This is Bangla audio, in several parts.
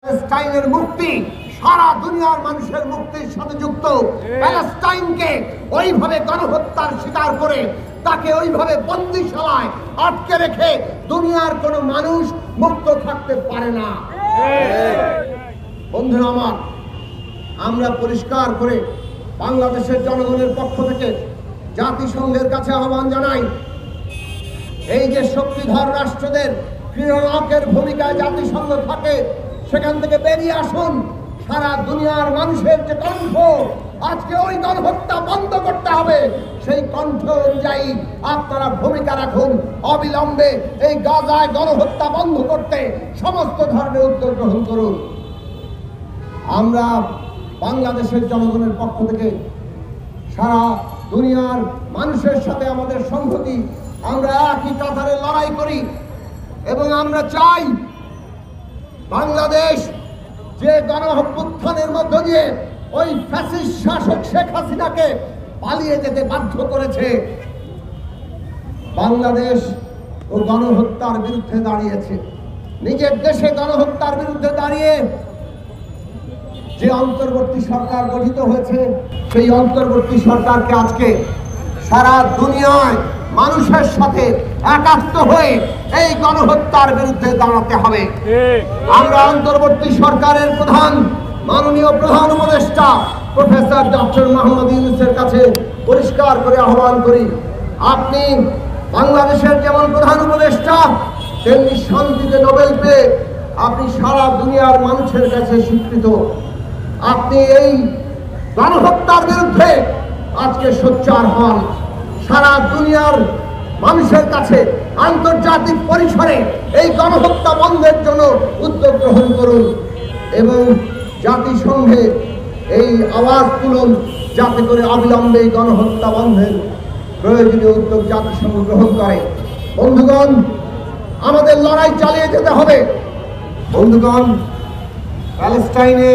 প্যালেস্টাইনের মুক্তি সারা দুনিয়ার মানুষের মুক্তির সাথে যুক্ত। প্যালেস্টাইনকে ওইভাবে গণহত্যার শিকার করে তাকে ওইভাবে বন্দিশালায় আটকে রেখে দুনিয়ার কোনো মানুষ মুক্ত থাকতে পারে না। বন্ধুরা আমার, আমরা পরিষ্কার করে বাংলাদেশের জনগণের পক্ষ থেকে জাতিসংঘের কাছে আহ্বান জানাই, এই যে শক্তিধর রাষ্ট্রদের ক্রীড়নকের ভূমিকায় জাতিসংঘ থাকে, সেখান থেকে বেরিয়ে আসুন। সারা দুনিয়ার মানুষের যে কণ্ঠ, আজকে ওই গণহত্যা বন্ধ করতে হবে, সেই কণ্ঠ অনুযায়ী আপনারা ভূমিকা রাখুন। অবিলম্বে এই গাজায় গণহত্যা বন্ধ করতে সমস্ত ধরনের উদ্যোগ গ্রহণ করুন। আমরা বাংলাদেশের জনগণের পক্ষ থেকে সারা দুনিয়ার মানুষের সাথে আমাদের সংহতি, আমরা একই কাতারে লড়াই করি এবং আমরা চাই বাংলাদেশ যে গণঅভ্যুত্থানের মধ্য দিয়ে ওই ফ্যাসিস্ট শাসক শেখ হাসিনাকে পালিয়ে যেতে বাধ্য করেছে, বাংলাদেশ ও গণহত্যার বিরুদ্ধে দাঁড়িয়েছে। নিজের দেশে গণহত্যার বিরুদ্ধে দাঁড়িয়ে যে অন্তর্বর্তী সরকার গঠিত হয়েছে, সেই অন্তর্বর্তী সরকারকে আজকে সারা দুনিয়ায় মানুষের সাথে একাত্ম হয়ে এই গণহত্যার বিরুদ্ধে দাঁড়াতে হবে। আমরা অন্তর্বর্তী সরকারের প্রধান মাননীয় প্রধান উপদেষ্টা প্রফেসর ডক্টর মোহাম্মদ ইউনূসের কাছে পরিষ্কার করে আহ্বান করি, আপনি বাংলাদেশের যেমন প্রধান উপদেষ্টা, তেমনি শান্তিতে নোবেল পেয়ে আপনি সারা দুনিয়ার মানুষের কাছে স্বীকৃত। আপনি এই গণহত্যার বিরুদ্ধে আজকে সোচ্চার হন, সারা দুনিয়ার মানুষের কাছে আন্তর্জাতিক পরিসরে এই গণহত্যা বন্ধের জন্য উদ্যোগ গ্রহণ করুন এবং জাতিসংঘে এই আওয়াজ তুলুন, যাতে করে অবিলম্বে এই গণহত্যা বন্ধের প্রয়োজনীয় উদ্যোগ জাতিসংঘ গ্রহণ করে। বন্ধুগণ, আমাদের লড়াই চালিয়ে যেতে হবে। বন্ধুগণ, প্যালেস্টাইনে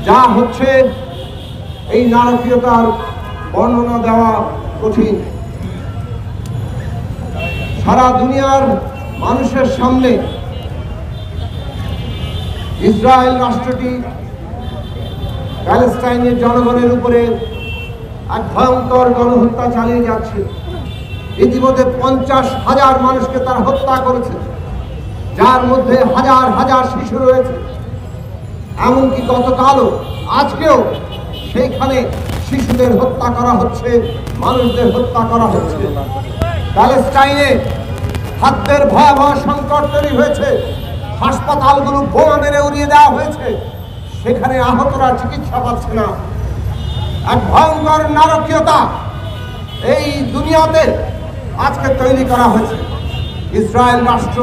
যা হচ্ছে, এই নারকীয়তার বর্ণনা দেওয়া কঠিন। সারা দুনিয়ার মানুষের সামনে ইসরায়েল রাষ্ট্রটি প্যালেস্টাইনের জনগণের উপরে এক ভয়ঙ্কর গণহত্যা চালিয়ে যাচ্ছে। ইতিমধ্যে 50,000 মানুষকে তারা হত্যা করেছে, যার মধ্যে হাজার হাজার শিশু রয়েছে। এমনকি গতকালও আজকেও সেইখানে শিশুদের হত্যা করা হচ্ছে, মানুষদের হত্যা করা হচ্ছে। প্যালেস্টাইনে খাদ্যের ভয়াবহ সংকট তৈরি হয়েছে, হাসপাতালগুলো বোমা মেরে উড়িয়ে দেওয়া হয়েছে, সেখানে আহতরা চিকিৎসা পাচ্ছে না। এক ভয়ঙ্কর নারকীয়তা এই দুনিয়াতে আজকে তৈরি করা হয়েছে। ইসরায়েল রাষ্ট্র,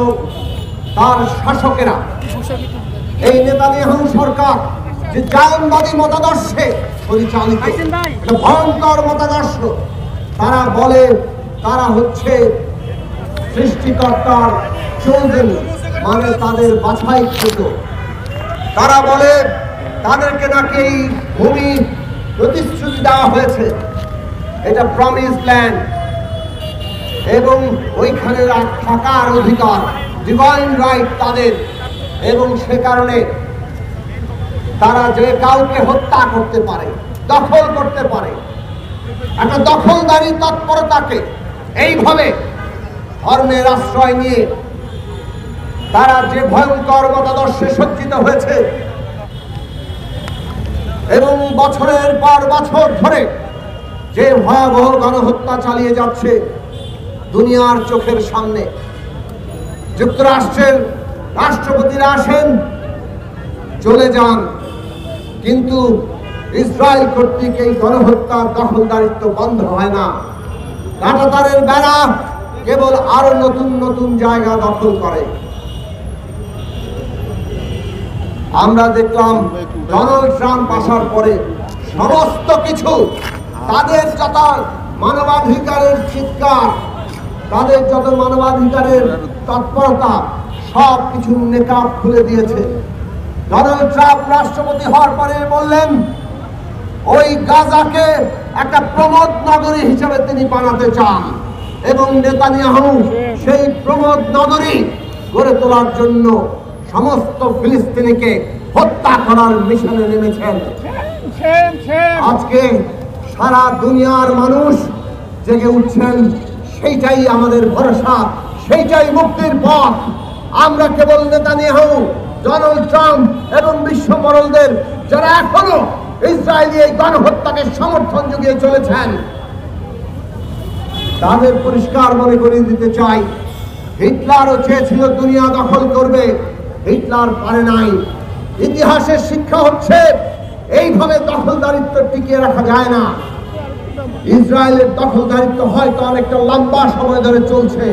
তার শাসকেরা, এই নেতানিয়াহু সরকার যে জায়নবাদী মতাদর্শে পরিচালিত, ভয়ঙ্কর মতাদর্শ, তারা বলে তারা হচ্ছে সৃষ্টিকর্তার চোখের, মানে তাদের বাছাইকৃত। তারা বলে তাদেরকে নাকি এই ভূমি প্রতিশ্রুতি দেওয়া হয়েছে, এটা প্রমিস ল্যান্ড, এবং ওইখানে থাকার অধিকার, ডিভাইন রাইট তাদের, এবং সে কারণে তারা যে কাউকে হত্যা করতে পারে, দখল করতে পারে। একটা দখলদারি তৎপরতাকে এইভাবে ধর্মের আশ্রয় নিয়ে তারা যে ভয়ঙ্কর মতাদর্শে সজ্জিত হয়েছে এবং বছরের পর বছর ধরে যে ভয়াবহ গণহত্যা চালিয়ে যাচ্ছে দুনিয়ার চোখের সামনে। যুক্তরাষ্ট্রের রাষ্ট্রপতিরা আসেন, চলে যান, কিন্তু ইসরায়েল কর্তৃক এই গণহত্যার দখলদারিত্ব বন্ধ হয় না। কাঁটাতারের বেড়া কেবল আরো নতুন নতুন জায়গা দখল করে। আমরা দেখলাম ডোনাল্ড ট্রাম্প আসার পরে সমস্ত কিছু, তাদের যত মানবাধিকারের চিৎকার, তাদের যত মানবাধিকারের তৎপরতা, সব কিছু নেকাব খুলে দিয়েছে। ডোনাল্ড ট্রাম্প রাষ্ট্রপতি হওয়ার পরে বললেন ওই গাজাকে একটা প্রমোদ নগরী হিসেবে তিনি বানাতে চান, এবং নেতানিয়াহু সেই প্রমোদ নগরী গড়ে তোলার জন্য সমস্ত ফিলিস্তিনিকে হত্যা করার মিশনে নেমেছেন। আজকে সারা দুনিয়ার মানুষ জেগে উঠছেন, সেইটাই আমাদের ভরসা, সেইটাই মুক্তির পথ। আমরা কেবল নেতানিয়াহু, ডোনাল্ড ট্রাম্প এবং বিশ্ব মরলদের যারা এখনো ইসরায়েলি এই গণহত্যাকে সমর্থন জুগিয়ে চলেছেন, তাদের পরিষ্কার মনে করিয়ে দিতে চাই, হিটলারও চেয়েছিল দুনিয়া দখল করবে, হিটলার পারে নাই। ইতিহাসের শিক্ষা হচ্ছে এইভাবে দখলদারিত্ব টিকিয়ে রাখা যায় না। ইসরায়েলের দখলদারিত্ব হয়তো অনেকটা লম্বা সময় ধরে চলছে,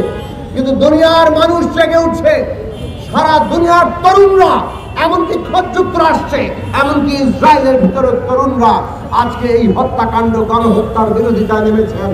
কিন্তু দুনিয়ার মানুষ জেগে উঠছে। সারা দুনিয়ার তরুণরা, এমনকি খোদ যুক্তরাষ্ট্রে, এমনকি ইসরায়েলের ভিতরে তরুণরা আজকে এই হত্যাকাণ্ড, গণহত্যার বিরোধিতা নেমেছেন।